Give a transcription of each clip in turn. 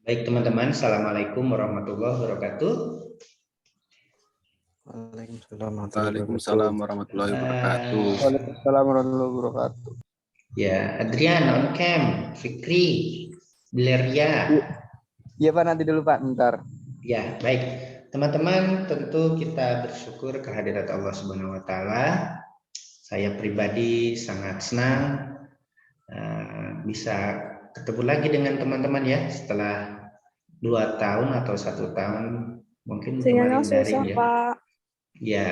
Baik teman-teman, Assalamualaikum warahmatullahi wabarakatuh. Waalaikumsalam warahmatullahi wabarakatuh. Waalaikumsalam warahmatullahi wabarakatuh. Ya, Adrian on cam, Fikri, Bileria. Iya Pak, nanti dulu Pak, bentar. Ya, baik. Teman-teman, tentu kita bersyukur kehadirat Allah Subhanahu wa taala. Saya pribadi sangat senang bisa ketemu lagi dengan teman-teman ya setelah 2 tahun atau 1 tahun mungkin Sinyalnya kemarin daring susah, ya. Pak. Ya.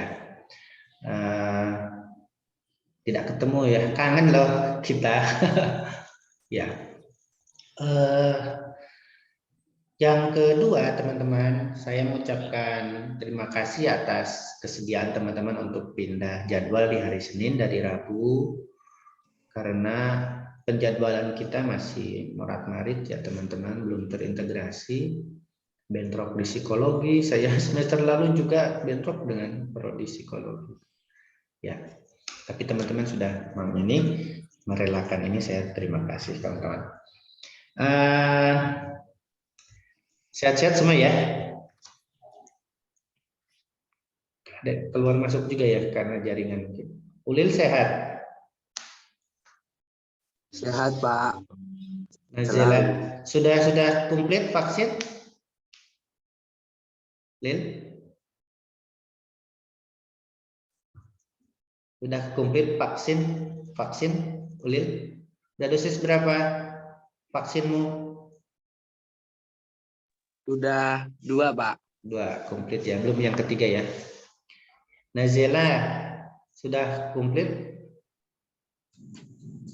Tidak ketemu ya, kangen loh kita. Ya. Yang kedua, teman-teman, saya mengucapkan terima kasih atas kesediaan teman-teman untuk pindah jadwal di hari Senin dari Rabu, karena penjadwalan kita masih morat-marit ya teman-teman, belum terintegrasi. Bentrok di psikologi, saya semester lalu juga bentrok dengan prodi psikologi. Ya, tapi teman-teman sudah mau ini, merelakan ini, saya terima kasih kawan-kawan. Sehat-sehat semua ya. Ada keluar masuk juga ya karena jaringan. Ulil sehat. Sehat Pak. Nazila sudah komplit vaksin? Lil? Sudah komplit vaksin Ulil? Udah dosis berapa vaksinmu? Sudah 2 Pak. 2 komplit ya, belum yang ketiga ya. Nazila sudah komplit?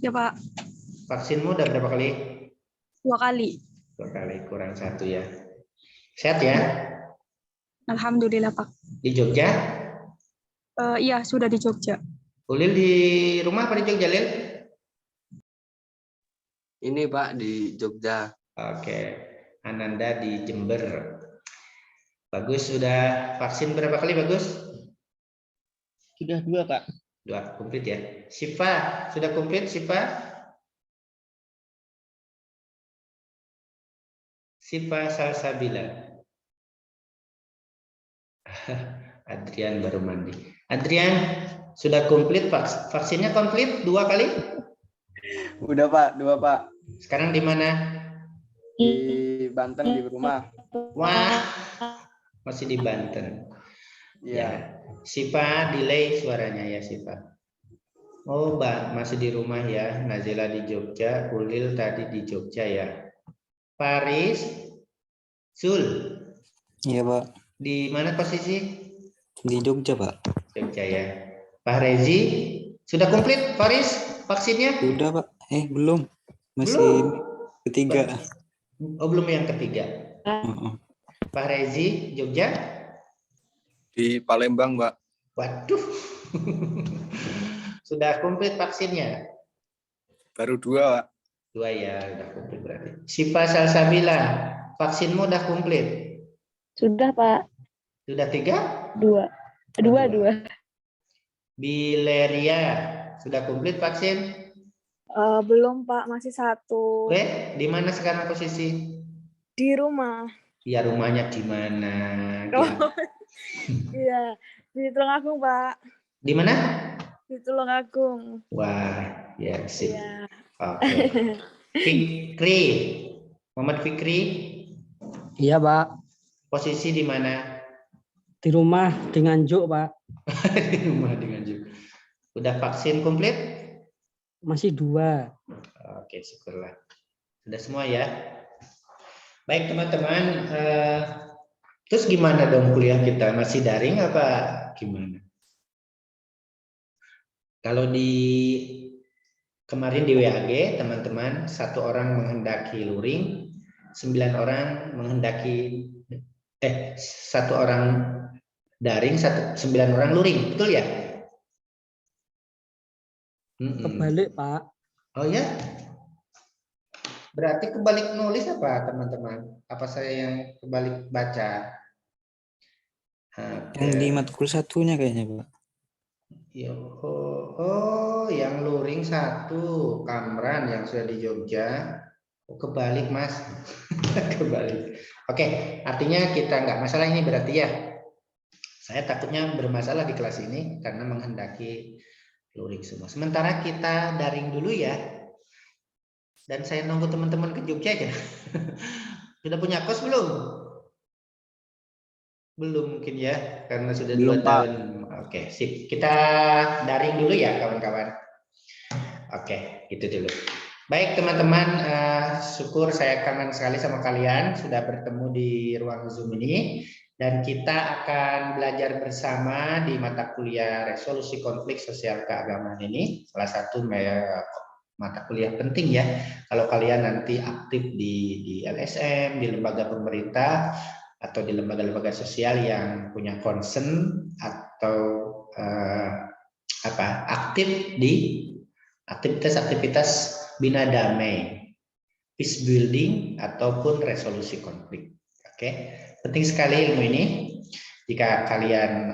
Ya, Pak. Vaksinmu udah berapa kali? 2 kali. 2 kali, kurang 1 ya. Sehat ya? Alhamdulillah, Pak. Di Jogja? Iya, sudah di Jogja. Ulil di rumah apa di Jogja, Lil? Ini Pak di Jogja. Oke. Ananda di Jember. Bagus, sudah vaksin berapa kali Bagus? Sudah 2 Pak. 2 komplit ya. Siva, sudah komplit Siva? Siva Salsabila. Adrian baru mandi. Adrian, sudah komplit vaksinnya komplit 2 kali? Udah Pak, 2 Pak. Sekarang di mana? Di Banten di rumah. Wah, masih di Banten. Ya. Siva delay suaranya ya Siva. Oh, masih di rumah ya. Nazila di Jogja, Ulil tadi di Jogja ya. Paris, Sul. Iya Pak. Di mana posisi? Di Jogja Pak. Jogja ya. Pak Rezi, sudah komplit Paris vaksinnya? Udah Pak. Belum. Masih Belum. ketiga. Oh, belum yang ketiga. Pak Rezi, Jogja? Di Palembang, Pak. Waduh. Sudah komplit vaksinnya? Baru 2, Pak. 2 ya, udah komplit berarti. Siva Salsabila, vaksinmu udah komplit? Sudah, Pak. Sudah 3? 2. 2. Bileria, sudah komplit vaksin? Belum, Pak. Masih 1. Di mana sekarang posisi? Di rumah. Ya, rumahnya di mana? Iya, di Tulungagung, Pak. Di mana? Di Tulungagung. Wah, ya sih. Iya. Oke. Fikri, Muhammad Fikri. Iya, Pak. Posisi di mana? Di rumah di Nganjuk, Pak. Di rumah di Nganjuk. Udah vaksin komplit? Masih 2. Oke, syukurlah. Sudah semua ya. Baik teman-teman, terus gimana dong kuliah kita? Masih daring apa gimana? Kalau kemarin di WAG teman-teman 1 orang menghendaki luring, 9 orang menghendaki 1 orang daring, 9 orang luring, betul ya? Kebalik, Pak. Oh ya? Berarti kebalik nulis apa teman-teman? Apa saya yang kebalik baca? Yang di matkul 1-nya kayaknya Pak. Oh, yang luring 1 Kamran yang sudah di Jogja, Oh, kebalik, Mas. Kebalik. Oke, artinya kita nggak masalah ini berarti ya. Saya takutnya bermasalah di kelas ini karena menghendaki luring semua. Sementara kita daring dulu ya. Dan saya nunggu teman-teman ke Jogja aja. Sudah punya kos belum? Belum mungkin ya, karena sudah Belum, 2 tahun. Oke, sip. Kita daring dulu ya kawan-kawan. Oke, itu dulu. Baik teman-teman, syukur saya kangen sekali sama kalian sudah bertemu di ruang Zoom ini. Dan kita akan belajar bersama di mata kuliah resolusi konflik sosial keagamaan ini. Salah satu mata kuliah penting ya. Kalau kalian nanti aktif di LSM, di lembaga pemerintah, atau di lembaga-lembaga sosial yang punya concern atau aktif di aktivitas-aktivitas bina damai, peace building ataupun resolusi konflik. Oke, penting sekali ilmu ini. Jika kalian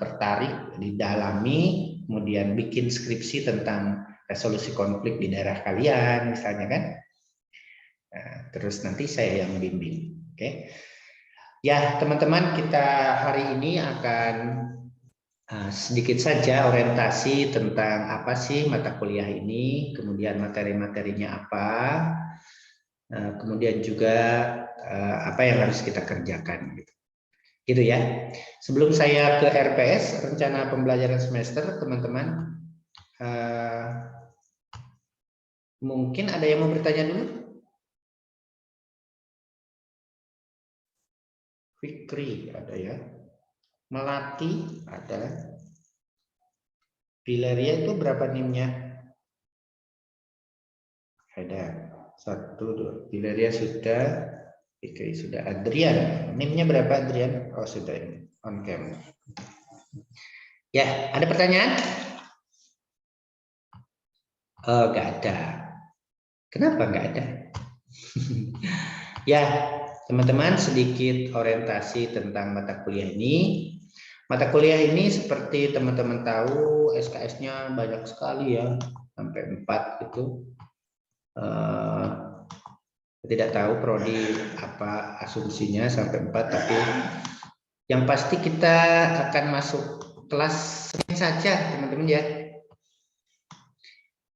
tertarik, didalami, kemudian bikin skripsi tentang resolusi konflik di daerah kalian, misalnya kan. Nah, terus nanti saya yang bimbing. Oke. Ya, teman-teman, kita hari ini akan sedikit saja orientasi tentang apa sih mata kuliah ini, kemudian materi-materinya apa, kemudian juga apa yang harus kita kerjakan. Gitu ya. Sebelum saya ke RPS, rencana pembelajaran semester, teman-teman, mungkin ada yang mau bertanya dulu? Fikri ada ya, Melati ada, Bilaria itu berapa NIM-nya? Ada 1, 2, Bilaria sudah, Fikri sudah, Adrian NIM-nya berapa Adrian? Oh sudah ini on cam. Ya, ada pertanyaan? Oh nggak ada. Kenapa nggak ada? Ya. Teman-teman, sedikit orientasi tentang mata kuliah ini. Mata kuliah ini seperti teman-teman tahu SKS-nya banyak sekali ya, sampai 4 gitu. Tidak tahu prodi apa asumsinya sampai 4, tapi yang pasti kita akan masuk kelas Senin saja teman-teman ya.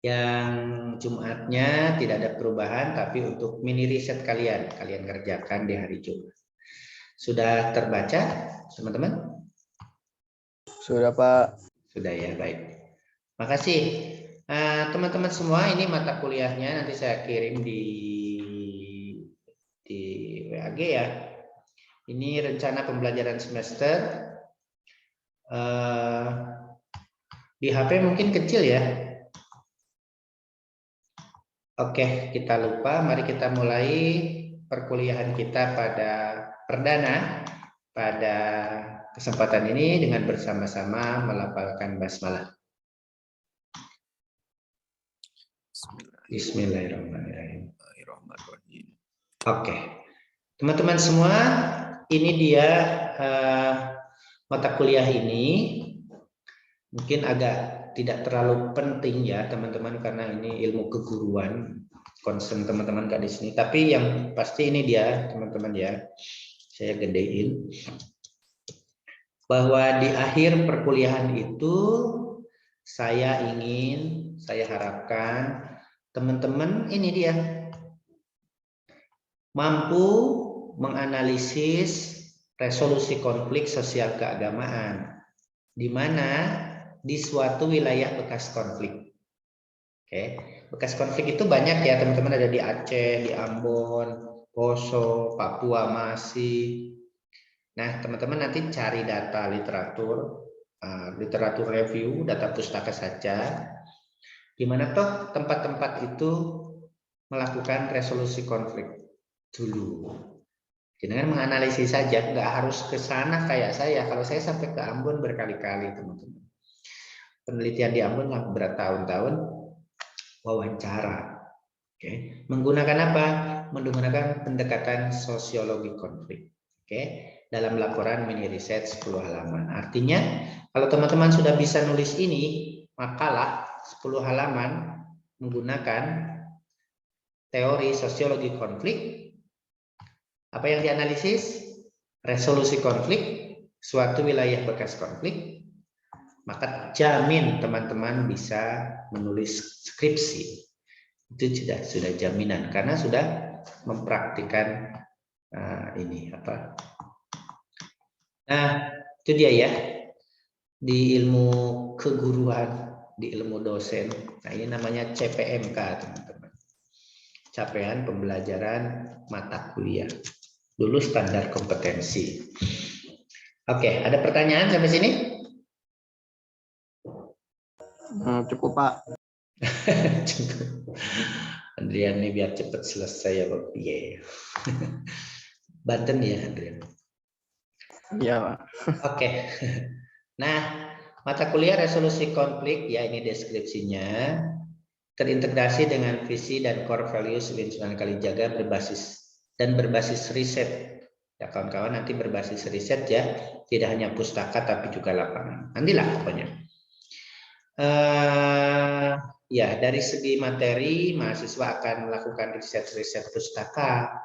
Yang Jumatnya tidak ada perubahan, tapi untuk mini riset kalian kerjakan di hari Jumat. Sudah terbaca, teman-teman? Sudah, Pak. Sudah ya, baik. Makasih. Teman-teman semua, ini mata kuliahnya nanti saya kirim di WAG ya. Ini rencana pembelajaran semester. Di HP mungkin kecil ya. Oke, kita lupa. Mari kita mulai perkuliahan kita pada perdana pada kesempatan ini dengan bersama-sama melafalkan basmalah. Bismillahirrahmanirrahim. Oke, teman-teman semua, ini dia mata kuliah ini. Mungkin agak tidak terlalu penting ya teman-teman karena ini ilmu keguruan, concern teman-teman gak di sini. Tapi yang pasti ini dia teman-teman ya, saya gedein bahwa di akhir perkuliahan itu saya harapkan teman-teman ini dia mampu menganalisis resolusi konflik sosial keagamaan di mana di suatu wilayah bekas konflik. Oke, bekas konflik itu banyak ya teman-teman, ada di Aceh, di Ambon, Poso, Papua masih. Nah, teman-teman nanti cari data literatur review, data pustaka saja, di mana toh tempat-tempat itu melakukan resolusi konflik dulu. Dengan menganalisis saja, nggak harus ke sana kayak saya. Kalau saya sampai ke Ambon berkali-kali teman-teman. Penelitian di Ambon yang bertahun-tahun wawancara. Oke. Menggunakan apa? Menggunakan pendekatan sosiologi konflik. Oke. Dalam laporan mini riset 10 halaman. Artinya, kalau teman-teman sudah bisa nulis ini, makalah 10 halaman menggunakan teori sosiologi konflik. Apa yang dianalisis? Resolusi konflik, suatu wilayah bekas konflik. Maka jamin teman-teman bisa menulis skripsi. Itu sudah jaminan karena sudah mempraktikkan ini apa. Nah, itu dia ya. Di ilmu keguruan, di ilmu dosen. Nah, ini namanya CPMK, teman-teman. Capaian pembelajaran mata kuliah. Dulu standar kompetensi. Oke, ada pertanyaan sampai sini? Cukup, Pak. Cukup. Andrian ini biar cepat selesai ya, Pak. Iya. Banten ya, Andrian. Iya, Pak. Oke. Nah, mata kuliah resolusi konflik, ya ini deskripsinya, terintegrasi dengan visi dan core values UIN Sunan Kalijaga berbasis riset. Ya kawan-kawan, nanti berbasis riset ya, tidak hanya pustaka tapi juga lapangan. Nantilah pokoknya. Ya, dari segi materi, mahasiswa akan melakukan riset pustaka.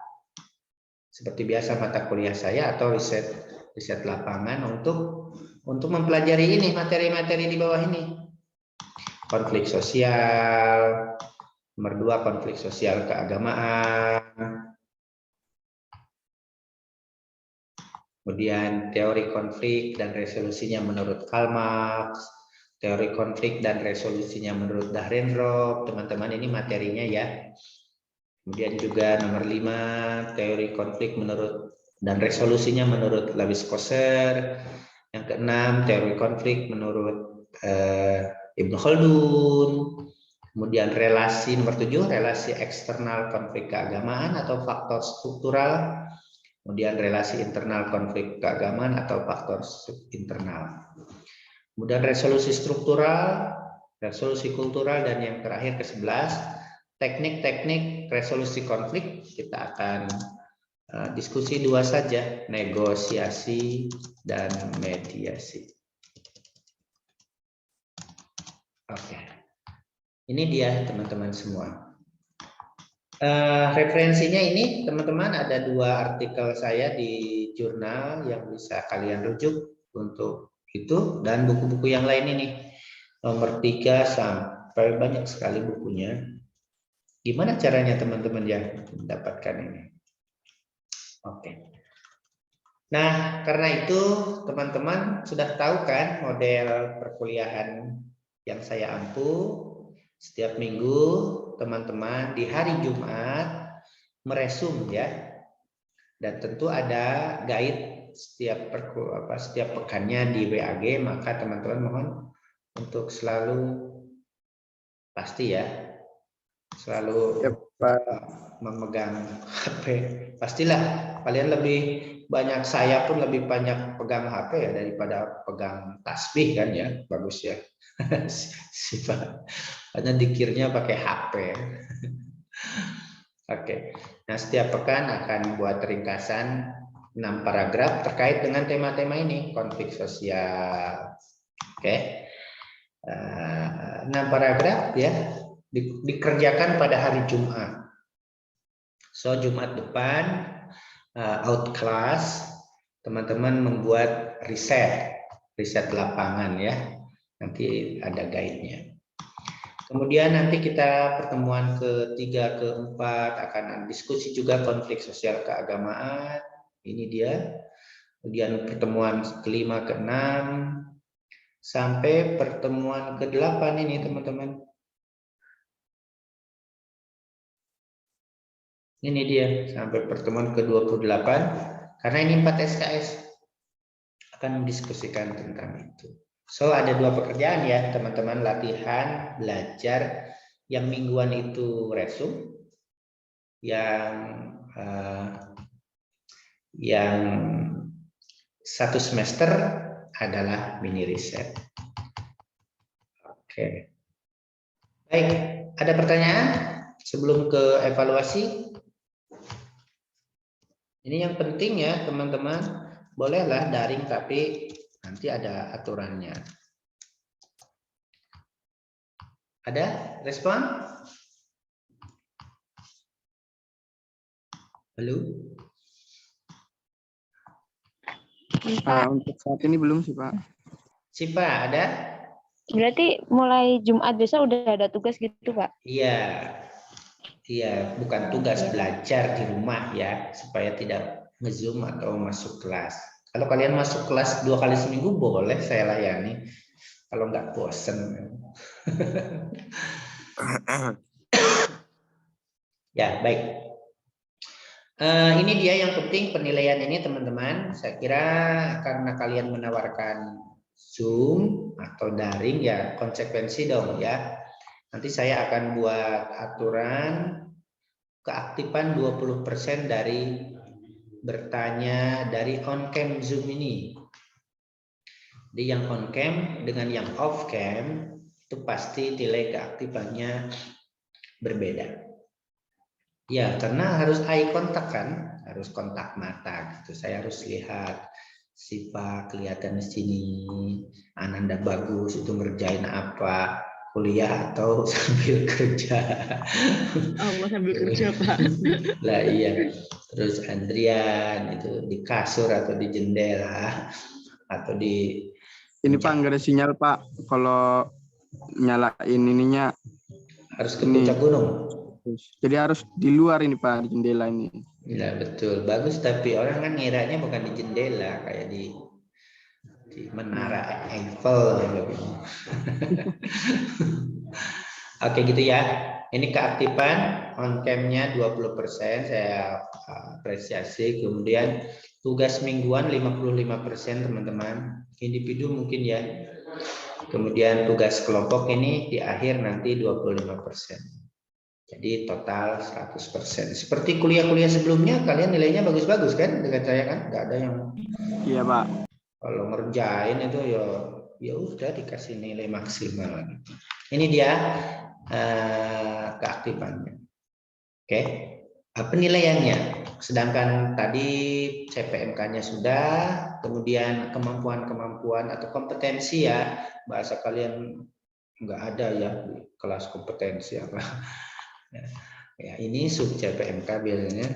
Seperti biasa mata kuliah saya atau riset lapangan untuk mempelajari ini materi-materi di bawah ini. Konflik sosial, nomor 2 konflik sosial keagamaan. Kemudian teori konflik dan resolusinya menurut Karl Marx, teori konflik dan resolusinya menurut Dahrendorf. Teman-teman ini materinya ya. Kemudian juga nomor 5 teori konflik menurut dan resolusinya menurut Lewis-Kosser. Yang keenam teori konflik menurut Ibnu Khaldun. Kemudian relasi nomor 7 relasi eksternal konflik keagamaan atau faktor struktural. Kemudian relasi internal konflik keagamaan atau faktor subinternal. Kemudian resolusi struktural, resolusi kultural, dan yang terakhir ke-11 teknik-teknik resolusi konflik. Kita akan diskusi 2 saja, negosiasi dan mediasi. Oke, ini dia teman-teman semua. Referensinya ini teman-teman ada 2 artikel saya di jurnal yang bisa kalian rujuk untuk itu, dan buku-buku yang lain ini nomor 3 sampai banyak sekali bukunya. Gimana caranya teman-teman yang mendapatkan ini? Oke. Nah, karena itu teman-teman sudah tahu kan model perkuliahan yang saya ampu. Setiap minggu teman-teman di hari Jumat meresum ya. Dan tentu ada guide setiap pekannya di WAG, maka teman-teman mohon untuk selalu pasti ya, selalu memegang HP. Pastilah kalian lebih banyak, saya pun lebih banyak pegang HP ya daripada pegang tasbih kan ya, bagus ya. Sifat hanya dikirnya pakai HP. Oke. Nah, setiap pekan akan buat ringkasan 6 paragraf terkait dengan tema-tema ini, konflik sosial. Oke. 6 paragraf ya dikerjakan pada hari Jumat. So Jumat depan out class teman-teman membuat riset lapangan ya. Nanti ada guide-nya. Kemudian nanti kita pertemuan ketiga, keempat akan diskusi juga konflik sosial keagamaan. Ini dia. Kemudian pertemuan kelima, keenam sampai pertemuan ke-8 ini teman-teman. Ini dia sampai pertemuan ke-28 karena ini 4 SKS akan mendiskusikan tentang itu. So ada 2 pekerjaan ya teman-teman, latihan belajar yang mingguan itu resum, yang 1 semester adalah mini riset. Oke. Baik, ada pertanyaan sebelum ke evaluasi? Ini yang penting ya teman-teman, bolehlah daring tapi nanti ada aturannya. Ada respon? Halo? Pak, Untuk saat ini belum sih Pak. Sipa, ada? berarti mulai Jumat besok udah ada tugas gitu, Pak? Iya. Iya, bukan tugas belajar di rumah ya, supaya tidak nge-zoom atau masuk kelas. Kalau kalian masuk kelas 2 kali seminggu boleh saya layani. Kalau nggak bosen. Ya, baik. Ini dia yang penting penilaian ini teman-teman. Saya kira karena kalian menawarkan Zoom atau daring ya konsekuensi dong ya. Nanti saya akan buat aturan keaktifan 20% dari bertanya dari on-cam Zoom ini. Jadi yang on-cam dengan yang off-cam itu pasti nilai keaktifannya berbeda. Ya, karena harus eye contact kan, harus kontak mata gitu. Saya harus lihat Sipa kelihatan di sini, Ananda bagus itu ngerjain apa, kuliah atau sambil kerja. Allah sambil kerja Pak. Lah iya. Terus Andrian itu di kasur atau di jendela atau di Ini Pak nggak ada sinyal Pak. Kalau nyalain ininya harus ke puncak gunung. jadi harus di luar ini Pak, di jendela ini. Ya betul, bagus, tapi orang kan ngiranya bukan di jendela kayak di menara Eiffel. Oke gitu ya. Ini keaktifan on cam-nya 20%, saya apresiasi. Kemudian tugas mingguan 55% teman-teman. Individu mungkin ya. Kemudian tugas kelompok ini di akhir nanti 25%. Jadi total 100%. Seperti kuliah-kuliah sebelumnya, kalian nilainya bagus-bagus kan dengan saya kan? Nggak ada yang. Iya Pak. Kalau ngerjain itu ya udah dikasih nilai maksimal. Ini dia keaktifannya. Oke. Penilaiannya. Sedangkan tadi CPMK-nya sudah, kemudian kemampuan-kemampuan atau kompetensi ya, bahasa kalian nggak ada ya di kelas kompetensi apa. Ya, ini sub CPMK biasanya.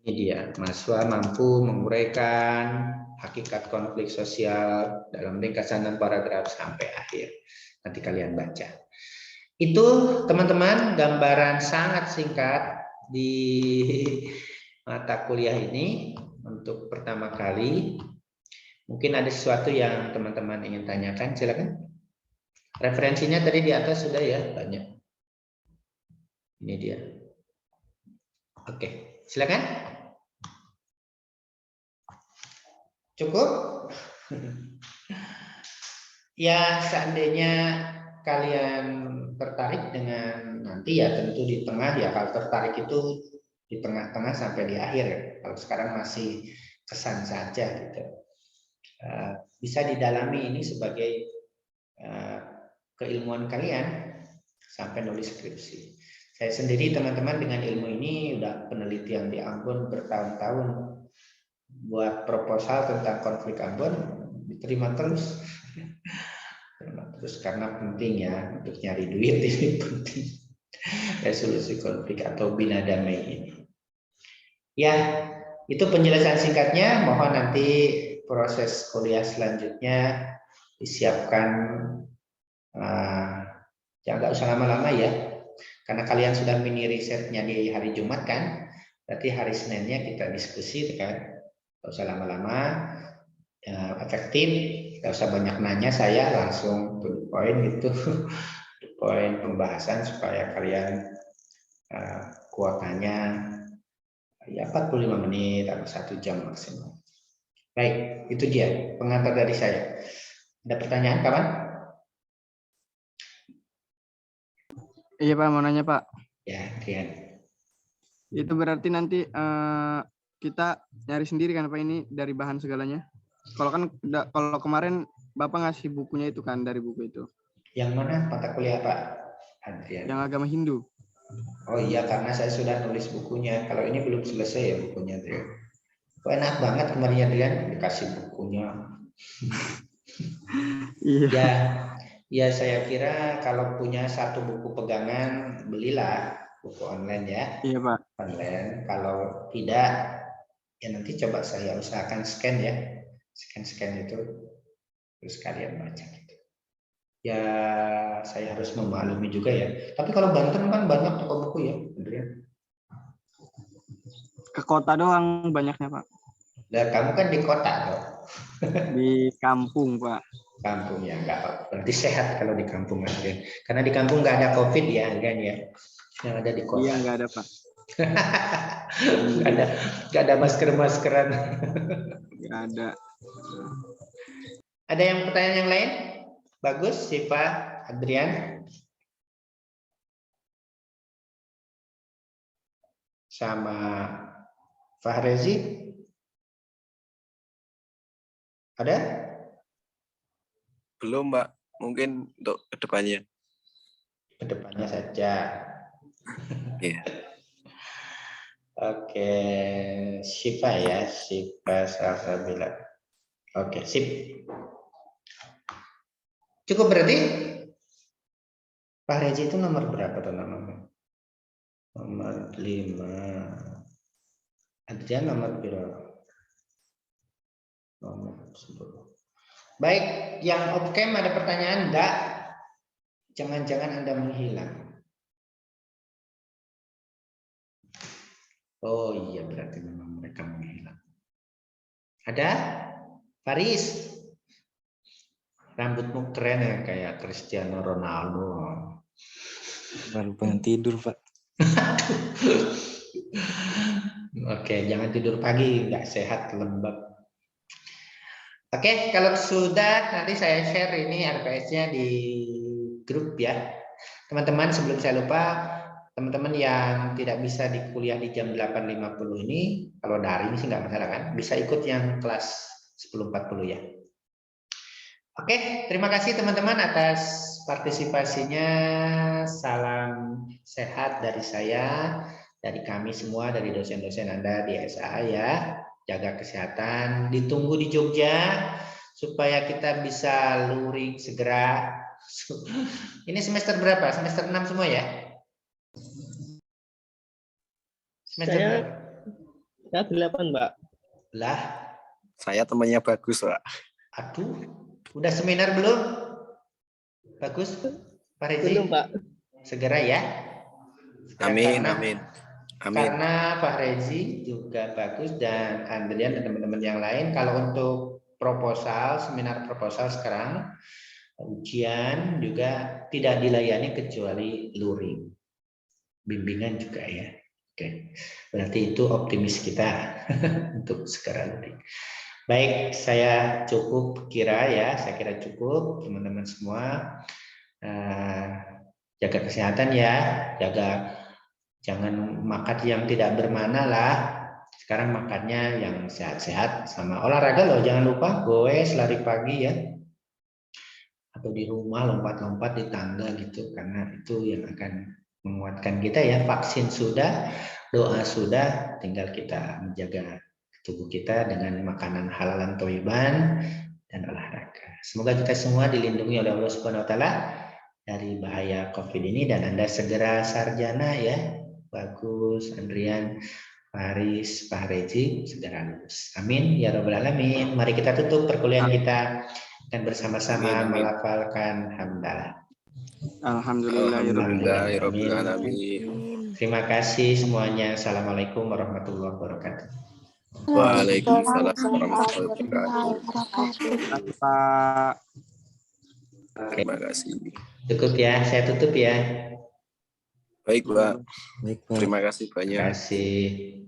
Ini dia, mahasiswa mampu menguraikan hakikat konflik sosial dalam ringkasan dan paragraf sampai akhir. Nanti kalian baca. Itu teman-teman gambaran sangat singkat di mata kuliah ini untuk pertama kali. Mungkin ada sesuatu yang teman-teman ingin tanyakan, silakan. Referensinya tadi di atas sudah ya, banyak. Ini dia. Oke, silakan. Cukup? Ya, seandainya kalian tertarik dengan nanti ya tentu di tengah ya, kalau tertarik itu di tengah-tengah sampai di akhir. Kalau sekarang masih kesan saja gitu. Bisa didalami ini sebagai keilmuan kalian sampai nulis skripsi. Saya sendiri teman-teman dengan ilmu ini udah penelitian di Ambon bertahun-tahun, buat proposal tentang konflik Ambon diterima terus. Terus karena penting ya untuk nyari duit ini penting. Resolusi konflik atau bina damai ini. Ya, itu penjelasan singkatnya. Mohon nanti proses kuliah selanjutnya disiapkan. Ya nggak usah lama-lama ya, karena kalian sudah mini risetnya di hari Jumat kan, berarti hari Seninnya kita diskusi kan, nggak usah lama-lama, efektif, nggak usah banyak nanya, saya langsung to the point gitu, to point pembahasan supaya kalian kuotanya ya 45 menit atau 1 jam maksimal. Baik, itu dia pengantar dari saya. Ada pertanyaan kawan? Iya Pak, mau nanya Pak. Ya, Rian. Itu berarti nanti kita nyari sendiri kan Pak ini dari bahan segalanya. Kalau kan kalau kemarin Bapak ngasih bukunya itu kan dari buku itu. Yang mana mata kuliah Pak Adrian? Yang agama Hindu. Oh iya, karena saya sudah nulis bukunya. Kalau ini belum selesai ya bukunya Adrian. Kok enak banget kemarin Adrian dikasih bukunya. Iya. Ya saya kira kalau punya satu buku pegangan belilah buku online ya. Iya Pak. Online. Kalau tidak, ya nanti coba saya usahakan scan ya. Scan itu. Terus kalian baca gitu. Ya saya harus memaklumi juga ya. Tapi kalau Banten kan banyak toko buku ya, Adrian. Ke kota doang banyaknya Pak. Dan kamu kan di kota loh. Di kampung Pak. Kampung ya, enggak apa. Berarti sehat kalau di kampung Adrian. Karena di kampung nggak ada COVID ya, Adrian ya. Yang ada di kota. Iya nggak ada Pak. Nggak ada masker-maskeran. Nggak ada. Ada yang pertanyaan yang lain? Bagus, Siva, Adrian. Sama Fahrezi. Ada? Belum, Mbak. Mungkin untuk kedepannya. Kedepannya saja. Iya. Oke, Siva ya, Siva Salsabila. Oke, sip. Cukup berarti? Pak Rezi itu nomor berapa tuh namanya? Nomor 5. Adrian nomor berapa? Nomor 10. Baik, yang off-cam ada pertanyaan? Enggak. Jangan-jangan Anda menghilang. Oh iya, berarti memang mereka menghilang. Ada? Faris? Rambutmu keren ya, kayak Cristiano Ronaldo. Baru pengen tidur, Pak. Oke, jangan tidur pagi, nggak sehat, lembab. Oke, kalau sudah nanti saya share ini RPS-nya di grup ya. Teman-teman, sebelum saya lupa, teman-teman yang tidak bisa di kuliah di jam 8.50 ini, kalau daring sih nggak masalah kan, bisa ikut yang kelas 10.40 ya. Oke, terima kasih teman-teman atas partisipasinya. Salam sehat dari saya, dari kami semua, dari dosen-dosen Anda di SAA ya. Jaga kesehatan, ditunggu di Jogja supaya kita bisa luring segera. Ini semester berapa? Semester 6 semua ya? Semester berapa? Saya 8, Mbak. Lah, Saya temannya bagus, Pak. aduh, udah seminar belum? Bagus, Pak Rezi? Belum, Pak. Segera ya. Segera, Amin, karena, amin. Amin. Karena Pak Rezi juga bagus dan Andrian dan teman-teman yang lain. Kalau untuk proposal, seminar proposal sekarang, ujian juga tidak dilayani kecuali luring. Bimbingan juga ya. Oke, berarti itu optimis kita untuk segera luring. Baik, saya cukup kira ya, saya kira cukup teman-teman semua. Jaga kesehatan ya, jangan makan yang tidak bermana lah. Sekarang makannya yang sehat-sehat sama olahraga loh, jangan lupa goes, lari pagi ya. Atau di rumah lompat-lompat di tangga gitu, karena itu yang akan menguatkan kita ya. Vaksin sudah, doa sudah, tinggal kita menjaga tubuh kita dengan makanan halalan thayyiban dan olahraga. Semoga kita semua dilindungi oleh Allah Subhanahu wa taala dari bahaya Covid ini dan Anda segera sarjana ya. Bagus, Andrian, Faris, Pak Rezi segera lulus. Amin ya rabbal alamin. Mari kita tutup perkuliahan kita dan bersama-sama melafalkan hamdalah. Alhamdulillahirabbil alamin. Terima kasih semuanya. Assalamualaikum warahmatullahi wabarakatuh. Waalaikumsalam warahmatullahi wabarakatuh. Pak. Terima kasih. Cukup ya, saya tutup ya. Baik, Pak. Baik, Pak. Terima kasih banyak. Terima kasih.